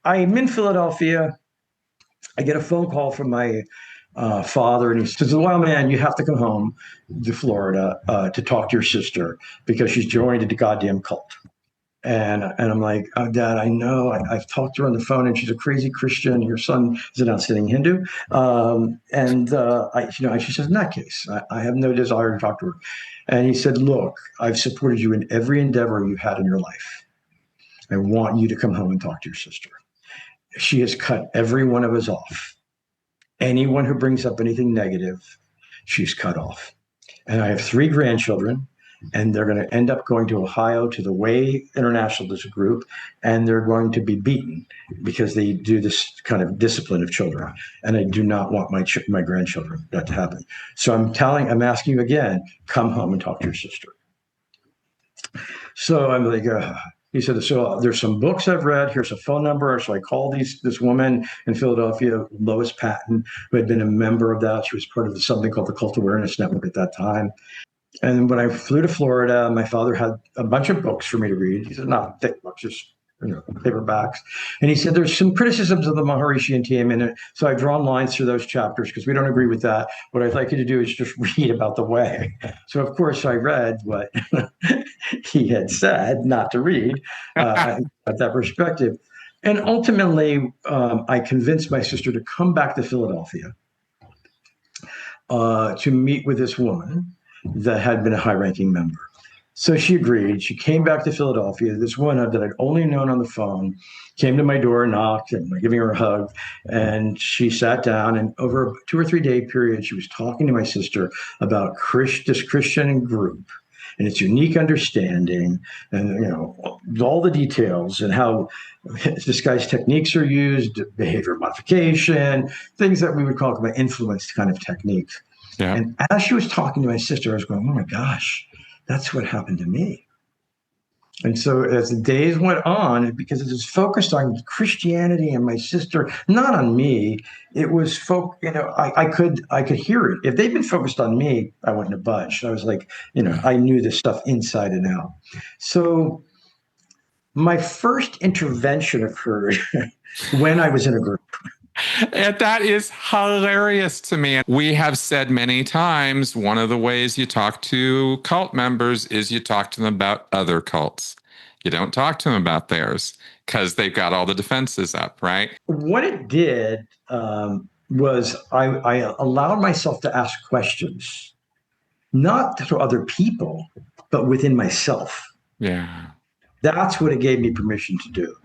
I'm in Philadelphia. I get a phone call from my father, and he says, "Well, man, you have to come home to Florida to talk to your sister because she's joined a goddamn cult." And I'm like, "Oh, Dad, I know. I've talked to her on the phone, and she's a crazy Christian. Your son is an outstanding Hindu." She says, "In that case, I have no desire to talk to her." And he said, "Look, I've supported you in every endeavor you've had in your life. I want you to come home and talk to your sister. She has cut every one of us off. Anyone who brings up anything negative, she's cut off. And I have three grandchildren, and they're going to end up going to Ohio to the Way Internationalist group, and they're going to be beaten because they do this kind of discipline of children. And I do not want my grandchildren that to happen. So I'm asking you again, come home and talk to your sister." So I'm like, he said, "So there's some books I've read. Here's a phone number." So I called this woman in Philadelphia, Lois Patton, who had been a member of that. She was part of something called the Cult Awareness Network at that time. And when I flew to Florida, my father had a bunch of books for me to read. He said, "Not thick books, just paperbacks." And he said, "There's some criticisms of the Maharishi team in it. So I've drawn lines through those chapters because we don't agree with that. What I'd like you to do is just read about the way." So, of course, I read what he had said not to read at that perspective. And ultimately, I convinced my sister to come back to Philadelphia to meet with this woman that had been a high-ranking member. So she agreed. She came back to Philadelphia. This woman that I'd only known on the phone came to my door, knocked, and giving her a hug. And she sat down, and over a 2 or 3 day period, she was talking to my sister about this Christian group and its unique understanding, and all the details, and how disguised techniques are used, behavior modification, things that we would call influenced kind of techniques. Yeah. And as she was talking to my sister, I was going, "Oh my gosh, that's what happened to me." And so as the days went on, because it was focused on Christianity and my sister, not on me, it was I could hear it. If they'd been focused on me, I wouldn't have budged. I was like, I knew this stuff inside and out. So my first intervention occurred when I was in a group. And that is hilarious to me. We have said many times, one of the ways you talk to cult members is you talk to them about other cults. You don't talk to them about theirs because they've got all the defenses up, right? What it did was I allowed myself to ask questions, not to other people, but within myself. Yeah. That's what it gave me permission to do.